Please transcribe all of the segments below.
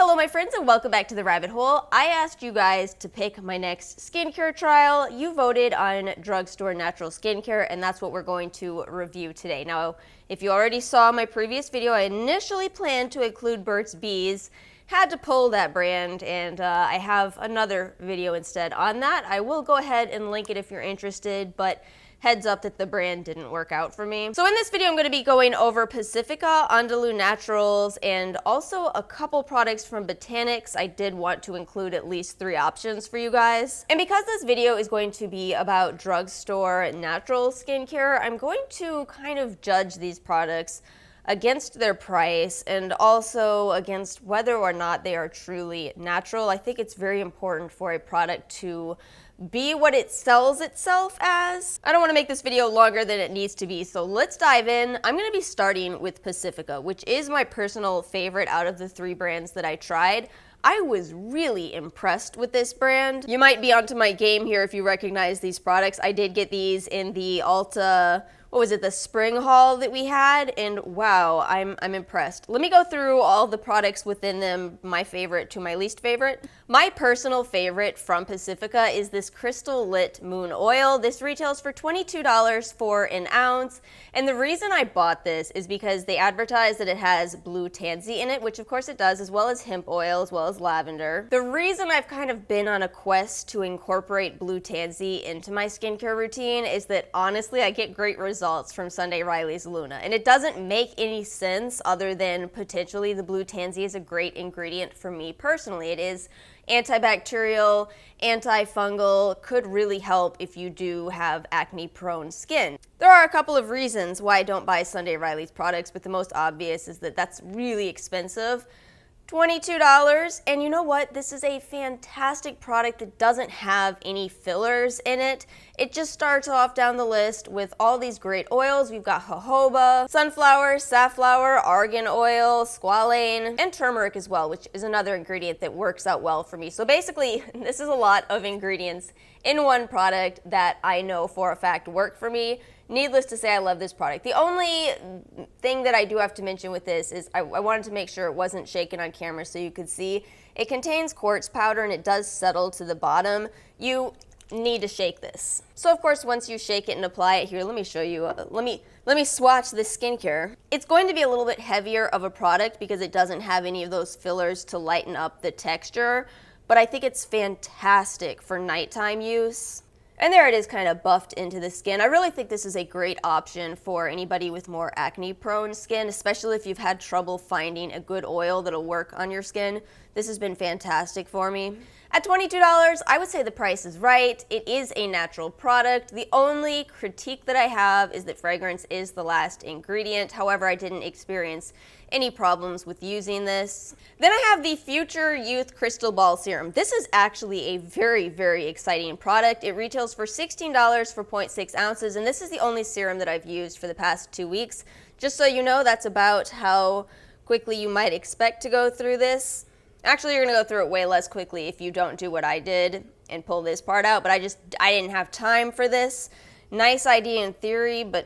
Hello my friends and welcome back to the rabbit hole. I asked you guys to pick my next skincare trial. You voted on Drugstore Natural Skincare and that's what we're going to review today. Now, if you already saw my previous video, I initially planned to include Burt's Bees. Had to pull that brand and I have another video instead on that. I will go ahead and link it if you're interested, but heads up that the brand didn't work out for me. So in this video, I'm going to be going over Pacifica, Andalou Naturals, and also a couple products from Botanics. I did want to include at least 3 options for you guys. And because this video is going to be about drugstore natural skincare, I'm going to kind of judge these products against their price and also against whether or not they are truly natural. I think it's very important for a product to be what it sells itself as. I don't want to make this video longer than it needs to be, so let's dive in. I'm going to be starting with Pacifica, which is my personal favorite out of the 3 brands that I tried. I was really impressed with this brand. You might be onto my game here if you recognize these products. I did get these in the Ulta, what was it, the spring haul that we had, and wow, I'm impressed. Let me go through all the products within them, my favorite to my least favorite. My personal favorite from Pacifica is this Crystal Lit Moon Oil. This retails for $22 for an ounce, and the reason I bought this is because they advertise that it has blue tansy in it, which of course it does, as well as hemp oil, as well as lavender. The reason I've kind of been on a quest to incorporate blue tansy into my skincare routine is that honestly, I get great results from Sunday Riley's Luna, and it doesn't make any sense other than potentially the blue tansy is a great ingredient for me personally. It is antibacterial, antifungal, could really help if you do have acne-prone skin. There are a couple of reasons why I don't buy Sunday Riley's products, but the most obvious is that that's really expensive. $22, and you know what? This is a fantastic product that doesn't have any fillers in it. It just starts off down the list with all these great oils. We've got jojoba, sunflower, safflower, argan oil, squalane, and turmeric as well, which is another ingredient that works out well for me. So basically, this is a lot of ingredients in one product that I know for a fact work for me. Needless to say, I love this product. The only thing that I do have to mention with this is I wanted to make sure it wasn't shaken on camera so you could see. It contains quartz powder and it does settle to the bottom. You need to shake this. So of course, once you shake it and apply it here, let me show you, let me swatch this skincare. It's going to be a little bit heavier of a product because it doesn't have any of those fillers to lighten up the texture, but I think it's fantastic for nighttime use. And there it is, kind of buffed into the skin. I really think this is a great option for anybody with more acne-prone skin, especially if you've had trouble finding a good oil that'll work on your skin. This has been fantastic for me. At $22, I would say the price is right. It is a natural product. The only critique that I have is that fragrance is the last ingredient. However, I didn't experience any problems with using this. Then I have the Future Youth Crystal Ball Serum. This is actually a very, very exciting product. It retails for $16 for 0.6 ounces, and this is the only serum that I've used for the past 2 weeks. Just so you know, that's about how quickly you might expect to go through this. Actually, you're gonna go through it way less quickly if you don't do what I did and pull this part out, but I didn't have time for this. Nice idea in theory, but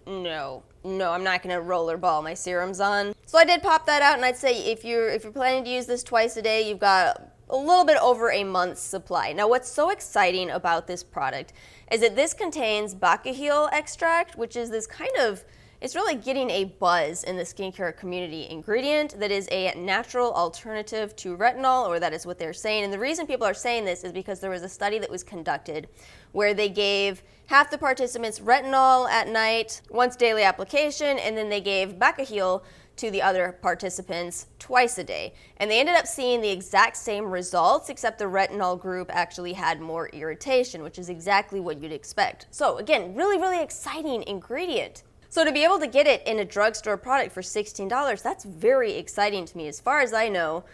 no, I'm not gonna rollerball my serums on. So I did pop that out, and I'd say if you're planning to use this twice a day, you've got a little bit over a month's supply. Now, what's so exciting about this product is that this contains bacahil extract, which is this kind of, it's really getting a buzz in the skincare community ingredient that is a natural alternative to retinol, or that is what they're saying. And the reason people are saying this is because there was a study that was conducted where they gave half the participants retinol at night, once daily application, and then they gave bacahil to the other participants twice a day. And they ended up seeing the exact same results, except the retinol group actually had more irritation, which is exactly what you'd expect. So again, really, really exciting ingredient. So to be able to get it in a drugstore product for $16, that's very exciting to me. As far as I know,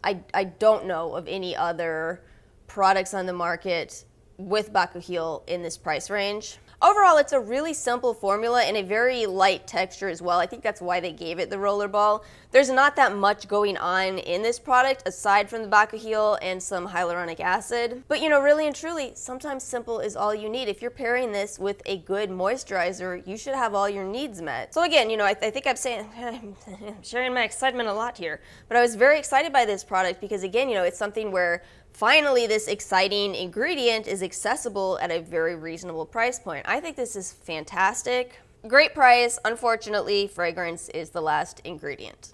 I don't know of any other products on the market with bacahil in this price range. Overall, it's a really simple formula and a very light texture as well. I think that's why they gave it the rollerball. There's not that much going on in this product aside from the Bacahil and some hyaluronic acid. But really and truly, sometimes simple is all you need. If you're pairing this with a good moisturizer, you should have all your needs met. So again, I think I'm sharing my excitement a lot here, but I was very excited by this product because again, it's something where finally this exciting ingredient is accessible at a very reasonable price point. I think this is fantastic. Great price. Unfortunately, fragrance is the last ingredient.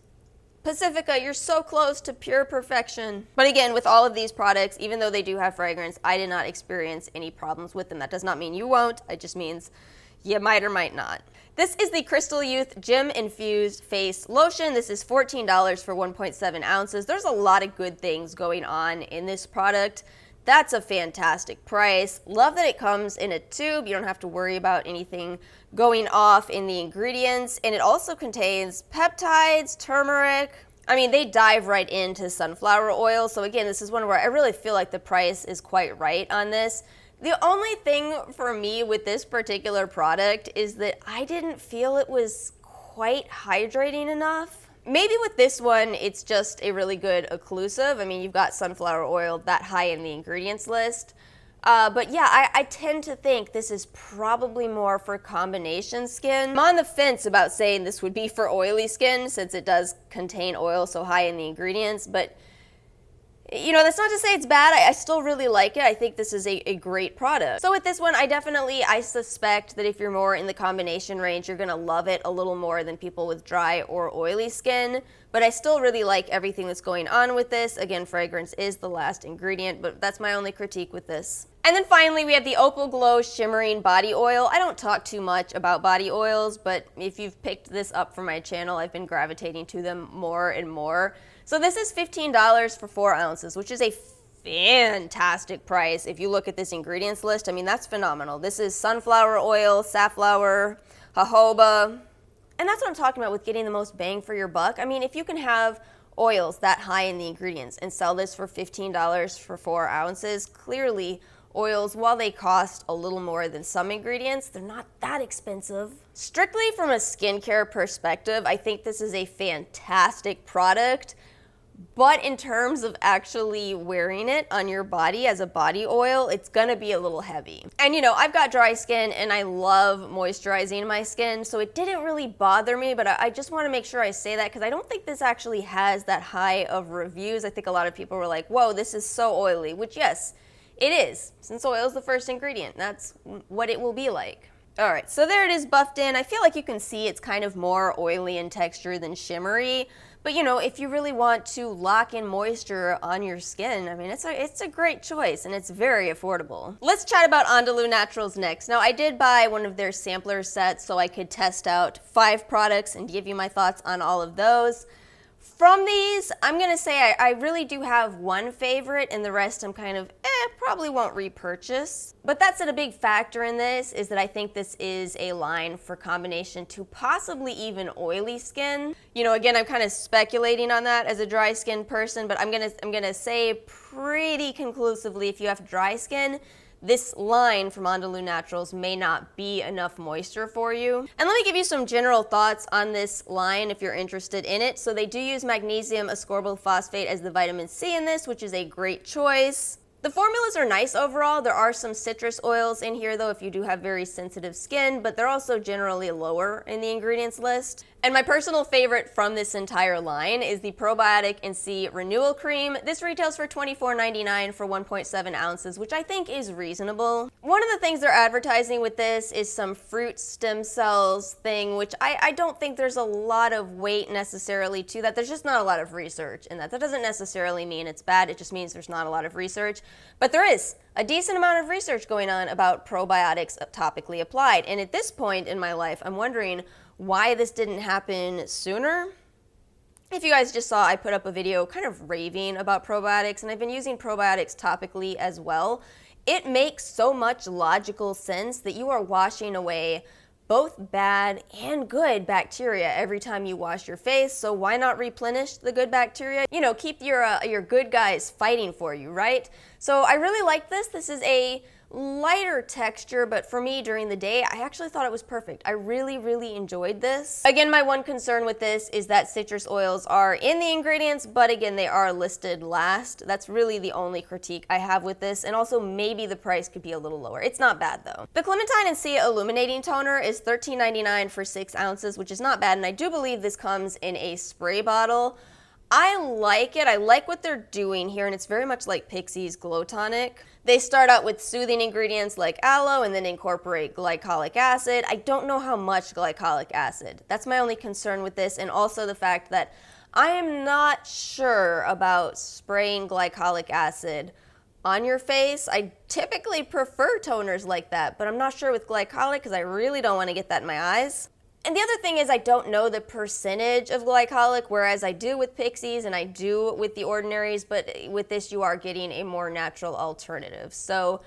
Pacifica, you're so close to pure perfection. But again, with all of these products, even though they do have fragrance, I did not experience any problems with them. That does not mean you won't. It just means you might or might not. This is the Crystal Youth Gym Infused Face Lotion. This is $14 for 1.7 ounces. There's a lot of good things going on in this product. That's a fantastic price. Love that it comes in a tube. You don't have to worry about anything going off in the ingredients. And it also contains peptides, turmeric. I mean, they dive right into sunflower oil. So again, this is one where I really feel like the price is quite right on this. The only thing for me with this particular product is that I didn't feel it was quite hydrating enough. Maybe with this one, it's just a really good occlusive. I mean, you've got sunflower oil that high in the ingredients list. But yeah, I tend to think this is probably more for combination skin. I'm on the fence about saying this would be for oily skin since it does contain oil so high in the ingredients, but that's not to say it's bad. I still really like it. I think this is a great product. So with this one, I suspect that if you're more in the combination range, you're gonna love it a little more than people with dry or oily skin. But I still really like everything that's going on with this. Again, fragrance is the last ingredient, but that's my only critique with this. And then finally, we have the Opal Glow Shimmering Body Oil. I don't talk too much about body oils, but if you've picked this up for my channel, I've been gravitating to them more and more. So this is $15 for 4 ounces, which is a fantastic price. If you look at this ingredients list, I mean, that's phenomenal. This is sunflower oil, safflower, jojoba, and that's what I'm talking about with getting the most bang for your buck. I mean, if you can have oils that high in the ingredients and sell this for $15 for 4 ounces, clearly oils, while they cost a little more than some ingredients, they're not that expensive. Strictly from a skincare perspective, I think this is a fantastic product. But in terms of actually wearing it on your body as a body oil, it's gonna be a little heavy. And I've got dry skin and I love moisturizing my skin, so it didn't really bother me, but I just wanna make sure I say that because I don't think this actually has that high of reviews. I think a lot of people were like, whoa, this is so oily, which yes, it is. Since oil is the first ingredient, that's what it will be like. All right, so there it is buffed in. I feel like you can see it's kind of more oily in texture than shimmery. But if you really want to lock in moisture on your skin, I mean, it's a great choice and it's very affordable. Let's chat about Andalou Naturals next. Now, I did buy one of their sampler sets so I could test out 5 products and give you my thoughts on all of those. From these, I'm gonna say I really do have one favorite and the rest I'm kind of, probably won't repurchase. But that's a big factor in this is that I think this is a line for combination to possibly even oily skin. Again, I'm kind of speculating on that as a dry skin person, but I'm gonna say pretty conclusively if you have dry skin, this line from Andalou Naturals may not be enough moisture for you. And let me give you some general thoughts on this line if you're interested in it. So they do use magnesium ascorbyl phosphate as the vitamin C in this, which is a great choice. The formulas are nice overall. There are some citrus oils in here though if you do have very sensitive skin, but they're also generally lower in the ingredients list. And my personal favorite from this entire line is the Probiotic and C Renewal Cream. This retails for $24.99 for 1.7 ounces, which I think is reasonable. One of the things they're advertising with this is some fruit stem cells thing, which I don't think there's a lot of weight necessarily to that. There's just not a lot of research in that. That doesn't necessarily mean it's bad. It just means there's not a lot of research. But there is a decent amount of research going on about probiotics topically applied. And at this point in my life, I'm wondering why this didn't happen sooner. If you guys just saw, I put up a video kind of raving about probiotics, and I've been using probiotics topically as well. It makes so much logical sense that you are washing away both bad and good bacteria every time you wash your face, so why not replenish the good bacteria? Keep your good guys fighting for you, right? So I really like this. This is a lighter texture, but for me during the day, I actually thought it was perfect. I really, really enjoyed this. Again, my one concern with this is that citrus oils are in the ingredients, but again, they are listed last. That's really the only critique I have with this, and also maybe the price could be a little lower. It's not bad though. The Clementine and Sia Illuminating Toner is $13.99 for 6 ounces, which is not bad, and I do believe this comes in a spray bottle. I like it. I like what they're doing here, and it's very much like Pixie's Glow Tonic. They start out with soothing ingredients like aloe and then incorporate glycolic acid. I don't know how much glycolic acid. That's my only concern with this, and also the fact that I am not sure about spraying glycolic acid on your face. I typically prefer toners like that, but I'm not sure with glycolic because I really don't want to get that in my eyes. And the other thing is I don't know the percentage of glycolic, whereas I do with Pixies and I do with the Ordinaries, but with this you are getting a more natural alternative. So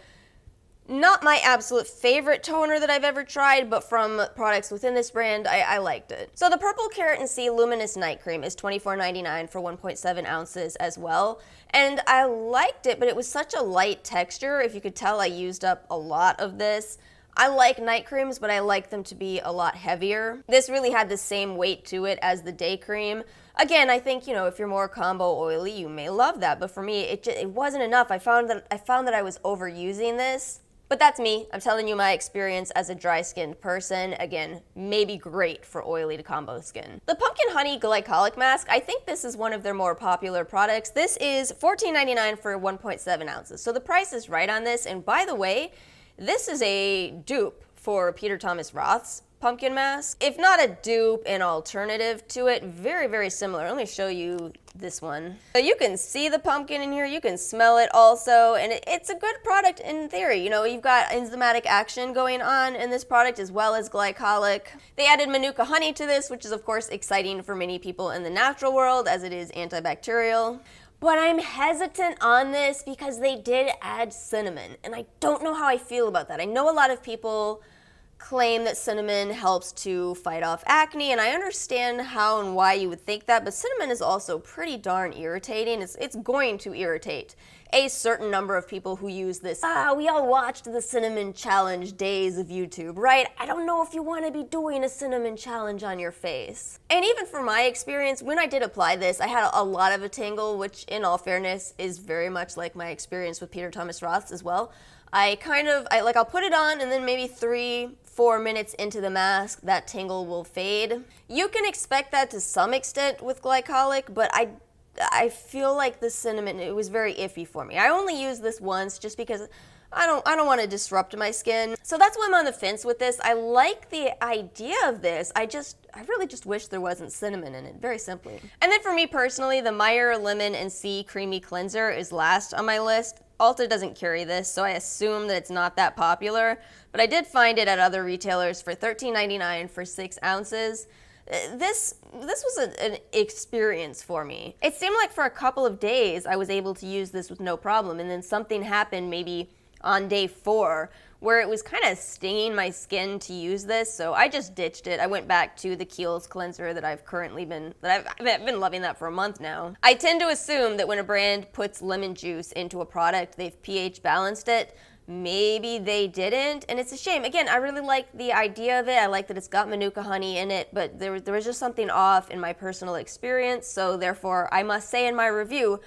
not my absolute favorite toner that I've ever tried, but from products within this brand, I liked it. So the Purple Carrot and Sea Luminous Night Cream is $24.99 for 1.7 ounces as well. And I liked it, but it was such a light texture. If you could tell, I used up a lot of this. I like night creams, but I like them to be a lot heavier. This really had the same weight to it as the day cream. Again, I think, you know, if you're more combo oily, you may love that, but for me, it wasn't enough. I found that I was overusing this. But that's me. I'm telling you my experience as a dry-skinned person. Again, maybe great for oily to combo skin. The Pumpkin Honey Glycolic Mask, I think this is one of their more popular products. This is $14.99 for 1.7 ounces. So the price is right on this, and by the way, this is a dupe for Peter Thomas Roth's pumpkin mask. If not a dupe, an alternative to it, very, very similar. Let me show you this one. So you can see the pumpkin in here, you can smell it also, and it's a good product in theory. You know, you've got enzymatic action going on in this product as well as glycolic. They added Manuka honey to this, which is of course exciting for many people in the natural world as it is antibacterial. But I'm hesitant on this because they did add cinnamon, and I don't know how I feel about that. I know a lot of people claim that cinnamon helps to fight off acne, and I understand how and why you would think that, but cinnamon is also pretty darn irritating. It's going to irritate a certain number of people who use this. We all watched the cinnamon challenge days of YouTube, right? I don't know if you want to be doing a cinnamon challenge on your face. And even from my experience, when I did apply this, I had a lot of a tingle, which in all fairness is very much like my experience with Peter Thomas Roth's as well. I'll put it on and then maybe 3-4 minutes into the mask, that tingle will fade. You can expect that to some extent with glycolic, but I feel like the cinnamon, it was very iffy for me. I only used this once just because I don't want to disrupt my skin. So that's why I'm on the fence with this. I like the idea of this. I really just wish there wasn't cinnamon in it, very simply. And then for me personally, the Meyer Lemon and Sea Creamy Cleanser is last on my list. Ulta doesn't carry this, so I assume that it's not that popular, but I did find it at other retailers for $13.99 for 6 ounces. This was an experience for me. It seemed like for a couple of days I was able to use this with no problem, and then something happened maybe on day 4 where it was kind of stinging my skin to use this, so I just ditched it. I went back to the Kiehl's cleanser that I've been loving that for a month now. I tend to assume that when a brand puts lemon juice into a product, they've pH balanced it. Maybe they didn't, and it's a shame. Again, I really like the idea of it. I like that it's got Manuka honey in it, but there was just something off in my personal experience, so therefore I must say in my review,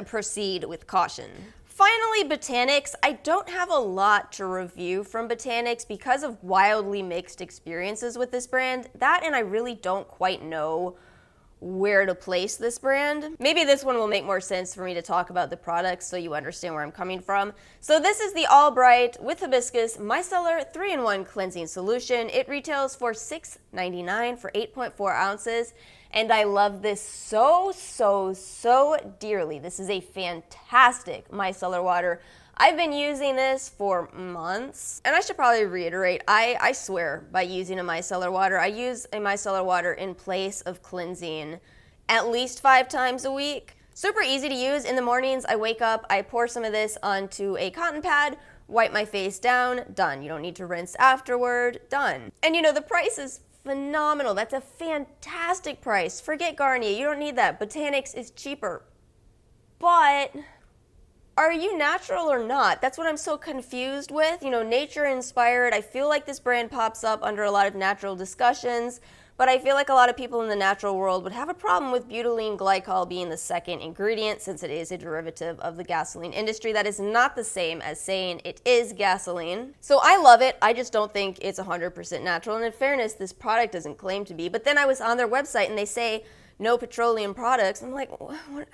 proceed with caution. Finally, Botanics. I don't have a lot to review from Botanics because of wildly mixed experiences with this brand. That, and I really don't quite know where to place this brand. Maybe this one will make more sense for me to talk about the products so you understand where I'm coming from. So this is the All Bright with Hibiscus Micellar 3-in-1 Cleansing Solution. It retails for $6.99 for 8.4 ounces. And I love this so, so, so dearly. This is a fantastic micellar water. I've been using this for months, and I should probably reiterate, I swear by using a micellar water. I use a micellar water in place of cleansing at least 5 times a week. Super easy to use. In the mornings, I wake up, I pour some of this onto a cotton pad, wipe my face down, done. You don't need to rinse afterward, done. And you know, the price is phenomenal. That's a fantastic price. Forget Garnier, you don't need that. Botanics is cheaper. But are you natural or not? That's what I'm so confused with. You know, nature inspired. I feel like this brand pops up under a lot of natural discussions, but I feel like a lot of people in the natural world would have a problem with butylene glycol being the second ingredient, since it is a derivative of the gasoline industry. That is not the same as saying it is gasoline. So I love it. I just don't think it's 100% natural. And in fairness, this product doesn't claim to be. But then I was on their website and they say no petroleum products. I'm like, what?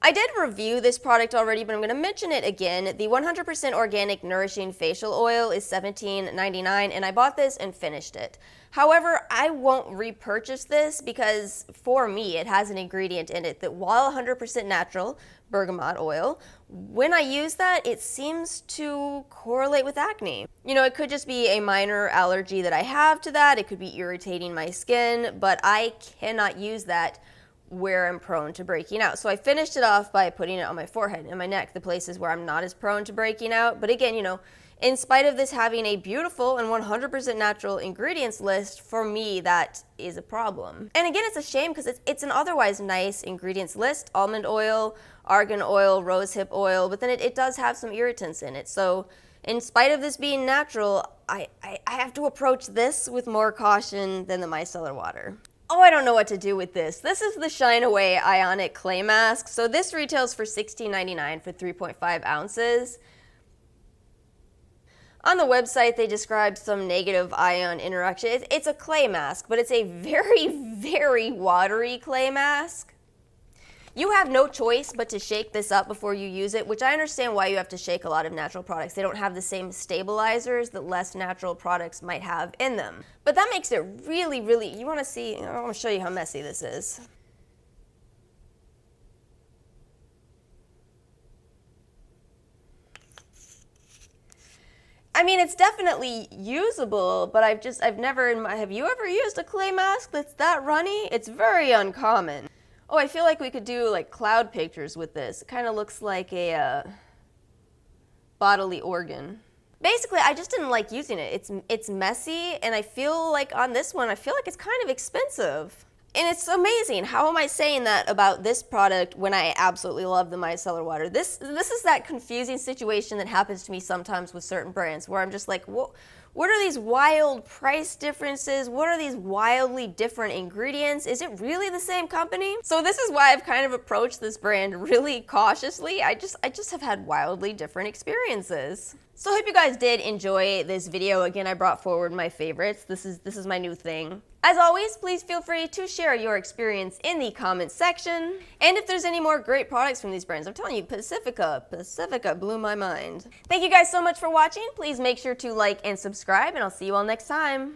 I did review this product already, but I'm going to mention it again. The 100% organic nourishing facial oil is $17.99, and I bought this and finished it. However, I won't repurchase this because for me, it has an ingredient in it that, while 100% natural, bergamot oil, when I use that, it seems to correlate with acne. You know, it could just be a minor allergy that I have to that. It could be irritating my skin, but I cannot use that where I'm prone to breaking out. So I finished it off by putting it on my forehead and my neck, the places where I'm not as prone to breaking out. But again, you know, in spite of this having a beautiful and 100% natural ingredients list, for me, that is a problem. And again, it's a shame because it's an otherwise nice ingredients list: almond oil, argan oil, rosehip oil, but then it does have some irritants in it. So in spite of this being natural, I have to approach this with more caution than the micellar water. Oh, I don't know what to do with this. This is the Shine Away Ionic Clay Mask. So this retails for $16.99 for 3.5 ounces. On the website, they described some negative ion interaction. It's a clay mask, but it's a very, very watery clay mask. You have no choice but to shake this up before you use it, which I understand why you have to shake a lot of natural products. They don't have the same stabilizers that less natural products might have in them. But that makes it really, really, you want to see, I want to show you how messy this is. I mean, it's definitely usable, but I've never, have you ever used a clay mask that's that runny? It's very uncommon. Oh, I feel like we could do like cloud pictures with this. It kind of looks like a bodily organ. Basically, I just didn't like using it. It's messy, and I feel like on this one, I feel like it's kind of expensive. And it's amazing. How am I saying that about this product when I absolutely love the micellar water? This is that confusing situation that happens to me sometimes with certain brands where I'm just like, what are these wild price differences? What are these wildly different ingredients? Is it really the same company? So this is why I've kind of approached this brand really cautiously. I just have had wildly different experiences. So I hope you guys did enjoy this video. Again, I brought forward my favorites. This is my new thing. As always, please feel free to share your experience in the comments section. And if there's any more great products from these brands, I'm telling you, Pacifica blew my mind. Thank you guys so much for watching. Please make sure to like and subscribe, and I'll see you all next time.